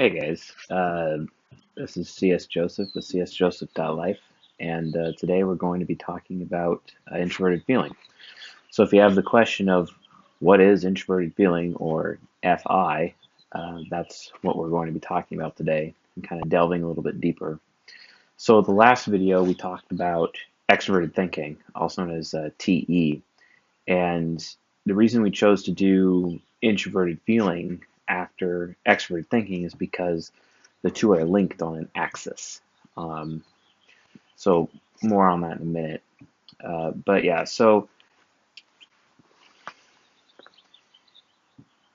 Hey guys, this is CS Joseph with csjoseph.life, and today we're going to be talking about introverted feeling. So, if you have the question of what is introverted feeling or FI, that's what we're going to be talking about today and kind of delving a little bit deeper. So, the last video we talked about extroverted thinking, also known as TE, and the reason we chose to do introverted feeling after extroverted thinking is because the two are linked on an axis. Um, so more on that in a minute. But yeah, so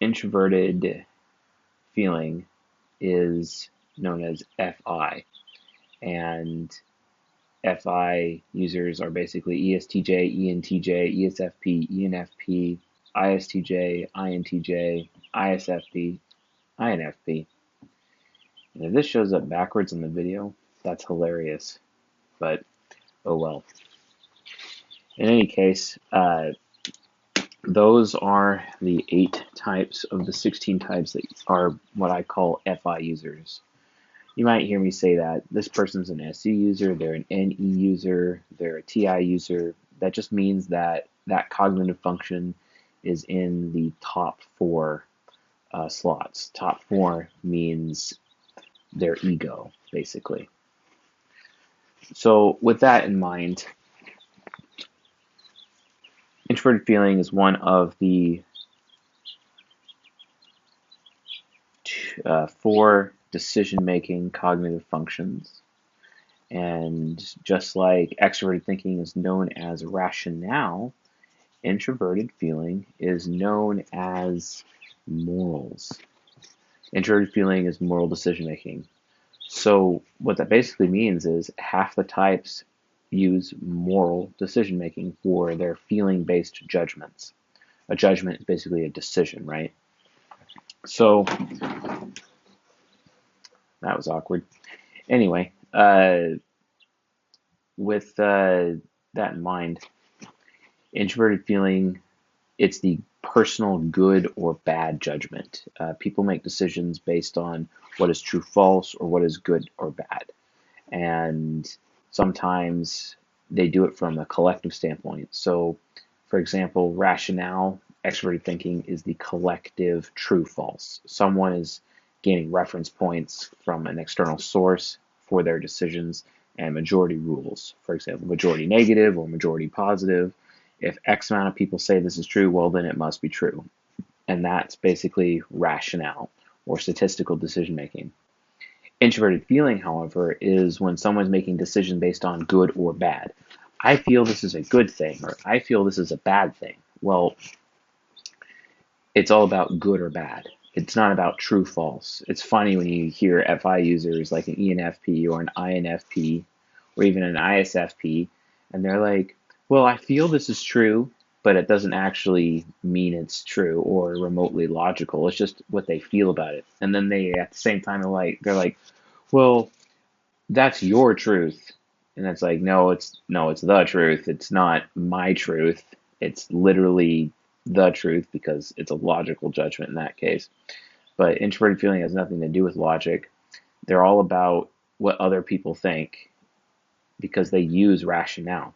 introverted feeling is known as FI, and FI users are basically ESTJ, ENTJ, ESFP, ENFP, ISTJ, INTJ, ISFP, INFP. And if this shows up backwards in the video, that's hilarious, but oh well. In any case, those are the 8 types of the 16 types that are what I call FI users. You might hear me say that this person's an SU user, they're an NE user, they're a TI user. That just means that that cognitive function is in the top 4 slots. Top 4 means their ego, basically. So with that in mind, introverted feeling is one of the 4 decision-making cognitive functions. And just like extroverted thinking is known as rationale, introverted feeling is known as morals. Introverted feeling is moral decision-making. So what that basically means is half the types use moral decision-making for their feeling-based judgments. A judgment is basically a decision, right? So that was awkward. Anyway, with that in mind, introverted feeling, it's the personal good or bad judgment. People make decisions based on what is true, false, or what is good or bad. And sometimes they do it from a collective standpoint. So, for example, rationale, extroverted thinking is the collective true false. Someone is gaining reference points from an external source for their decisions and majority rules. For example, majority negative or majority positive. If X amount of people say this is true, well, then it must be true. And that's basically rationale or statistical decision making. Introverted feeling, however, is when someone's making decisions based on good or bad. I feel this is a good thing, or I feel this is a bad thing. Well, it's all about good or bad. It's not about true false. It's funny when you hear FI users like an ENFP or an INFP or even an ISFP, and they're like, well, I feel this is true, but it doesn't actually mean it's true or remotely logical. It's just what they feel about it. And then they, at the same time, they're like, well, that's your truth. And it's like, no, it's the truth. It's not my truth. It's literally the truth because it's a logical judgment in that case. But introverted feeling has nothing to do with logic. They're all about what other people think because they use rationale.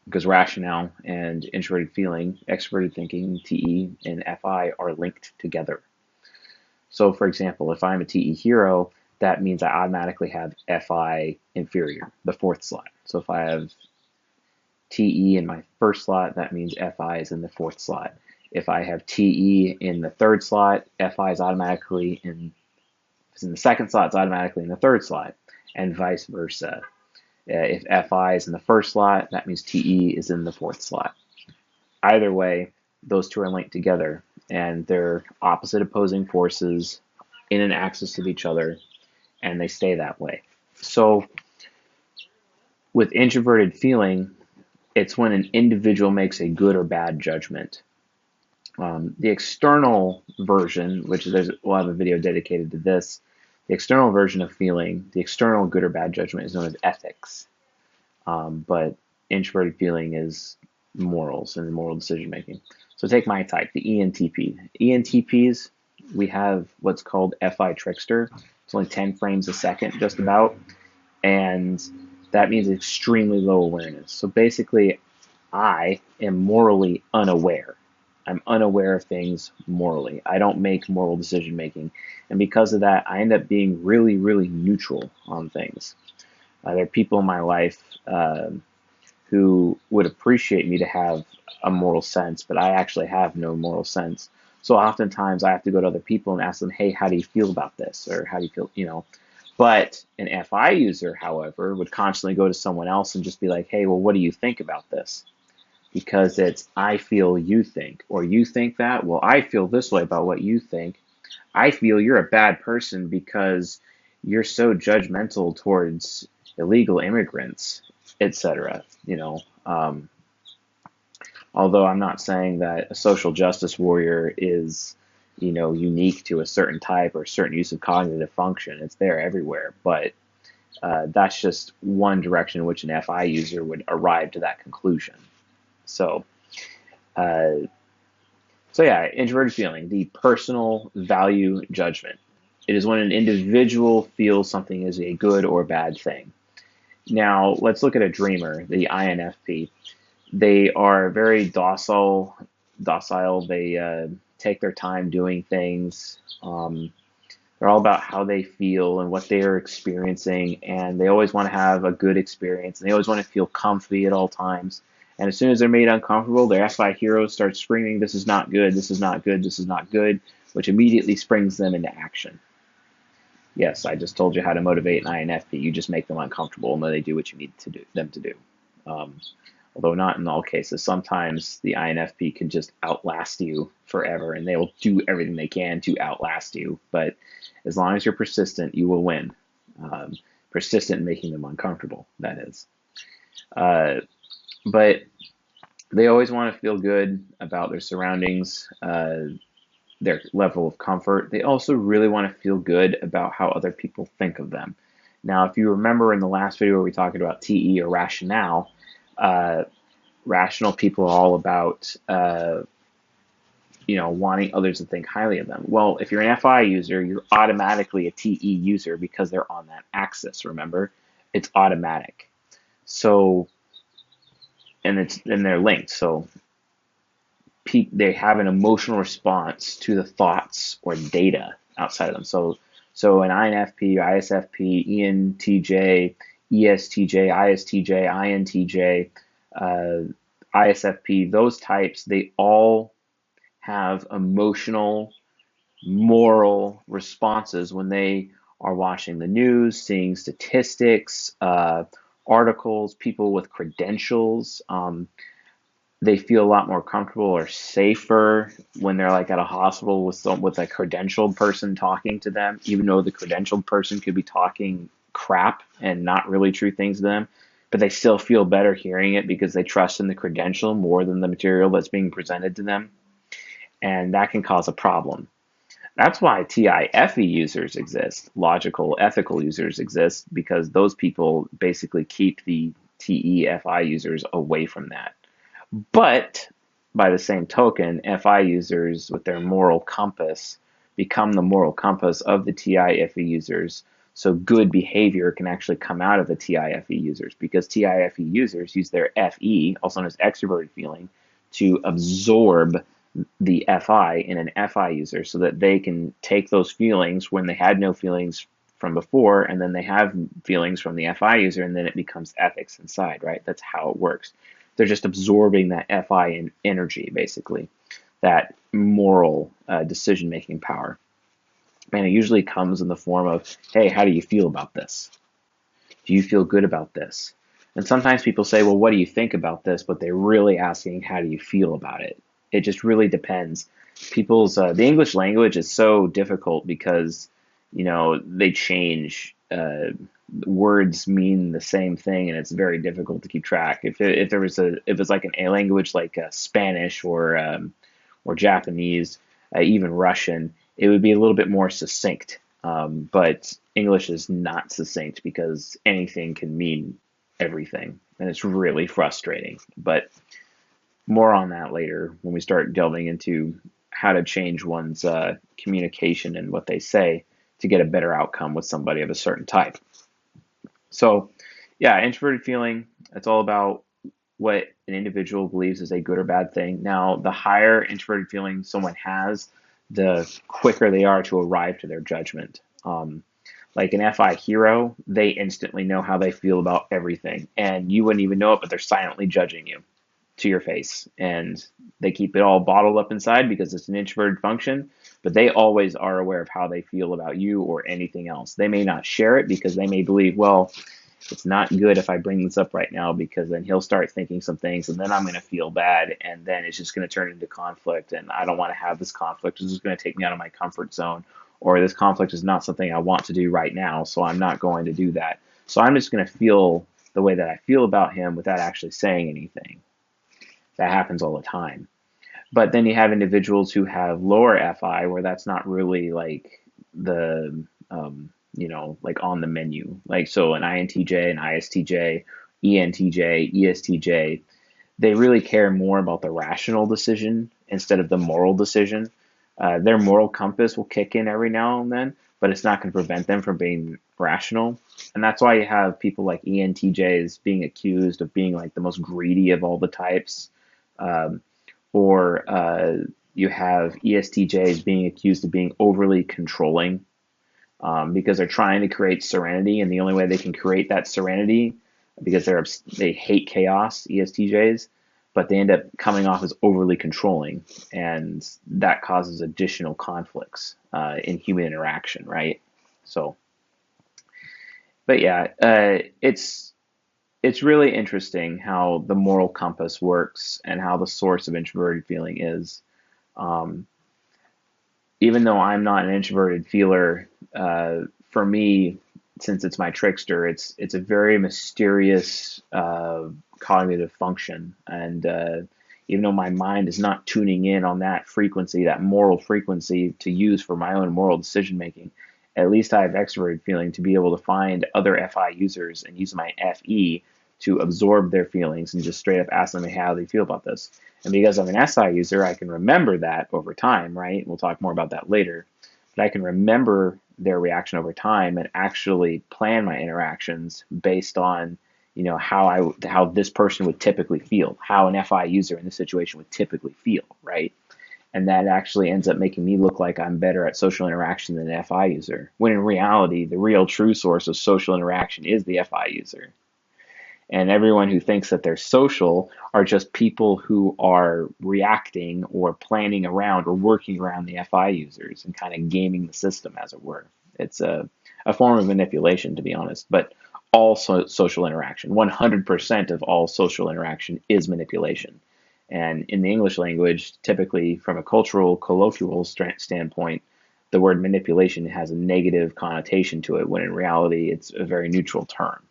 Because rationale and introverted feeling, extroverted thinking, TE, and FI are linked together. So, for example, if I'm a TE hero, that means I automatically have FI inferior, the 4th slot. So if I have TE in my 1st slot, that means FI is in the 4th slot. If I have TE in the 3rd slot, FI is automatically in, if it's in the 2nd slot, it's automatically in the 3rd slot, and vice versa. If FI is in the 1st slot, that means TE is in the 4th slot. Either way, those two are linked together, and they're opposite opposing forces in an axis of each other, and they stay that way. So with introverted feeling, it's when an individual makes a good or bad judgment. The external version, which we'll have a video dedicated to this, the external version of feeling, the external good or bad judgment is known as ethics. But introverted feeling is morals and moral decision making. So take my type, the ENTP. ENTPs, we have what's called FI Trickster. It's only 10 frames a second, just about, and that means extremely low awareness. So basically, I am morally unaware. I'm unaware of things morally. I don't make moral decision making. And because of that, I end up being really, really neutral on things. There are people in my life who would appreciate me to have a moral sense, but I actually have no moral sense. So oftentimes I have to go to other people and ask them, hey, how do you feel about this? Or how do you feel, But an FI user, however, would constantly go to someone else and just be like, hey, well, what do you think about this? Because it's I feel you think, or you think that, well, I feel this way about what you think. I feel you're a bad person because you're so judgmental towards illegal immigrants, etc. Although I'm not saying that a social justice warrior is, unique to a certain type or certain use of cognitive function. It's there everywhere, but that's just one direction in which an FI user would arrive to that conclusion. So, uh, so yeah, introverted feeling, the personal value judgment. It is when an individual feels something is a good or bad thing. Now, let's look at a dreamer, the INFP. They are very docile. They take their time doing things. They're all about how they feel and what they are experiencing, and they always want to have a good experience, and they always want to feel comfy at all times. And as soon as they're made uncomfortable, their FI heroes start screaming, "This is not good, this is not good, this is not good," which immediately springs them into action. Yes, I just told you how to motivate an INFP. You just make them uncomfortable, and then they do what you need them to do. Um, Although not in all cases. Sometimes the INFP can just outlast you forever, and they will do everything they can to outlast you. But as long as you're persistent, you will win. Persistent in making them uncomfortable, that is. Uh, but they always want to feel good about their surroundings, their level of comfort. They also really want to feel good about how other people think of them. Now, if you remember in the last video where we talked about TE or rationale, uh, rational people are all about wanting others to think highly of them. Well, if you're an FI user, you're automatically a TE user because they're on that axis. Remember, it's automatic. So, and they're linked. So they have an emotional response to the thoughts or data outside of them. So an INFP, ISFP, ENTJ, ESTJ, ISTJ, INTJ, ISFP, those types, they all have emotional, moral responses when they are watching the news, seeing statistics, articles, people with credentials. They feel a lot more comfortable or safer when they're like at a hospital with a credentialed person talking to them, even though the credentialed person could be talking crap and not really true things to them, but they still feel better hearing it because they trust in the credential more than the material that's being presented to them, and that can cause a problem. That's why TIFE users exist, logical, ethical users exist, because those people basically keep the TEFI users away from that. But by the same token, FI users with their moral compass become the moral compass of the TIFE users. So good behavior can actually come out of the TIFE users because TIFE users use their FE, also known as extroverted feeling, to absorb the FI in an FI user so that they can take those feelings when they had no feelings from before, and then they have feelings from the FI user, and then it becomes ethics inside, right? That's how it works. They're just absorbing that FI energy, basically, that moral decision-making power. And it usually comes in the form of, hey, how do you feel about this? Do you feel good about this? And sometimes people say, well, what do you think about this? But they're really asking, how do you feel about it? It just really depends. The English language is so difficult because, they change. Words mean the same thing, and it's very difficult to keep track. If it's like a language like Spanish or Japanese, even Russian, it would be a little bit more succinct. But English is not succinct because anything can mean everything, and it's really frustrating. But more on that later when we start delving into how to change one's communication and what they say to get a better outcome with somebody of a certain type. So, yeah, introverted feeling, it's all about what an individual believes is a good or bad thing. Now, the higher introverted feeling someone has, the quicker they are to arrive to their judgment. Like an FI hero, they instantly know how they feel about everything, and you wouldn't even know it, but they're silently judging you to your face, and they keep it all bottled up inside because it's an introverted function, but they always are aware of how they feel about you or anything else. They may not share it because they may believe, well, it's not good if I bring this up right now because then he'll start thinking some things and then I'm going to feel bad and then it's just going to turn into conflict and I don't want to have this conflict. It's just going to take me out of my comfort zone, or this conflict is not something I want to do right now, so I'm not going to do that. So I'm just going to feel the way that I feel about him without actually saying anything. That happens all the time. But then you have individuals who have lower FI where that's not really like the like on the menu. Like so an INTJ, an ISTJ, ENTJ, ESTJ, they really care more about the rational decision instead of the moral decision. Their moral compass will kick in every now and then, but it's not going to prevent them from being rational. And that's why you have people like ENTJs being accused of being like the most greedy of all the types. Um, or you have ESTJs being accused of being overly controlling because they're trying to create serenity, and the only way they can create that serenity because they hate chaos, ESTJs, but they end up coming off as overly controlling, and that causes additional conflicts in human interaction, right? So, but yeah, it's really interesting how the moral compass works and how the source of introverted feeling is. Um, Even though I'm not an introverted feeler, for me, since it's my trickster, it's a very mysterious cognitive function, and even though my mind is not tuning in on that frequency, that moral frequency to use for my own moral decision making, at least I have extroverted feeling to be able to find other FI users and use my FE to absorb their feelings and just straight up ask them how they feel about this. And because I'm an SI user, I can remember that over time, right? We'll talk more about that later. But I can remember their reaction over time and actually plan my interactions based on, how this person would typically feel, how an FI user in this situation would typically feel, right? And that actually ends up making me look like I'm better at social interaction than an FI user, when in reality, the real true source of social interaction is the FI user. And everyone who thinks that they're social are just people who are reacting or planning around or working around the FI users and kind of gaming the system, as it were. It's a form of manipulation, to be honest. But all social interaction, 100% of all social interaction is manipulation. And in the English language, typically from a cultural, colloquial standpoint, the word manipulation has a negative connotation to it, when in reality, it's a very neutral term.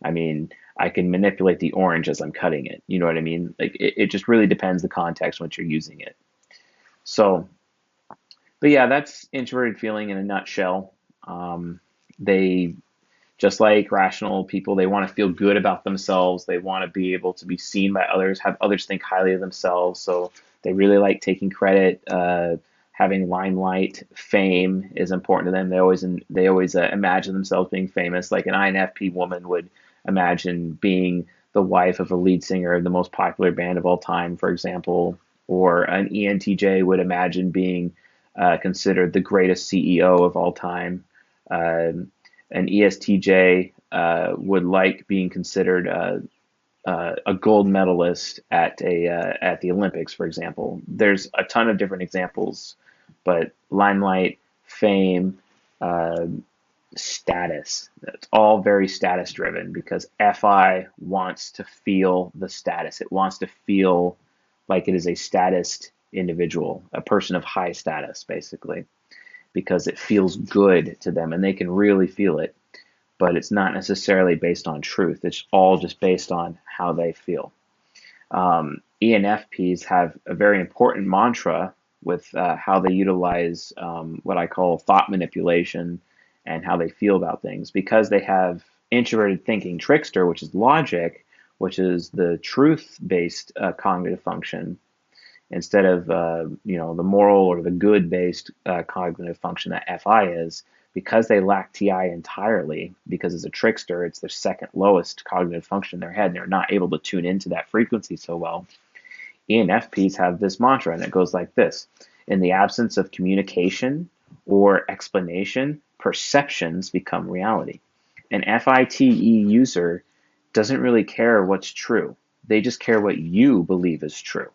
I mean, I can manipulate the orange as I'm cutting it. You know what I mean? Like it just really depends the context when you're using it. So, but yeah, that's introverted feeling in a nutshell. They just like rational people, they want to feel good about themselves. They want to be able to be seen by others, have others think highly of themselves. So they really like taking credit. Having limelight, fame is important to them. They always imagine themselves being famous. Like an INFP woman would imagine being the wife of a lead singer of the most popular band of all time, for example, or an ENTJ would imagine being considered the greatest CEO of all time. An ESTJ would like being considered a gold medalist at the Olympics, for example. There's a ton of different examples, but limelight, fame, uh, status. It's all very status driven because FI wants to feel the status. It wants to feel like it is a statused individual, a person of high status, basically, because it feels good to them and they can really feel it. But it's not necessarily based on truth. It's all just based on how they feel. ENFPs have a very important mantra with how they utilize what I call thought manipulation and how they feel about things, because they have introverted thinking trickster, which is logic, which is the truth based cognitive function. instead of the moral or the good-based cognitive function that FI is. Because they lack TI entirely, because it's a trickster, it's their second lowest cognitive function in their head, and they're not able to tune into that frequency so well. ENFPs have this mantra, and it goes like this: in the absence of communication or explanation, perceptions become reality. An FITE user doesn't really care what's true. They just care what you believe is true.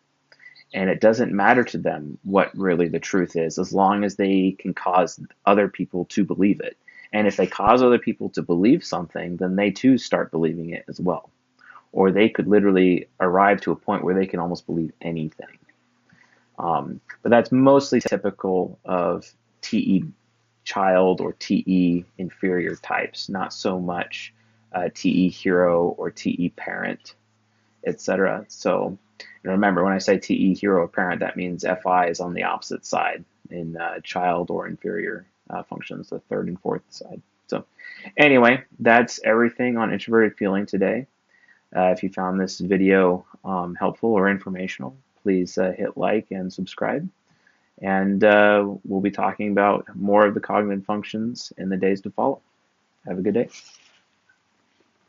And it doesn't matter to them what really the truth is, as long as they can cause other people to believe it. And if they cause other people to believe something, then they too start believing it as well. Or they could literally arrive to a point where they can almost believe anything. But that's mostly typical of TE child or TE inferior types, not so much TE hero or TE parent, etc. So remember, when I say TE hero or parent, that means FI is on the opposite side in child or inferior functions, the third and fourth side. So anyway, that's everything on introverted feeling today. If you found this video helpful or informational, please hit like and subscribe. And we'll be talking about more of the cognitive functions in the days to follow. Have a good day.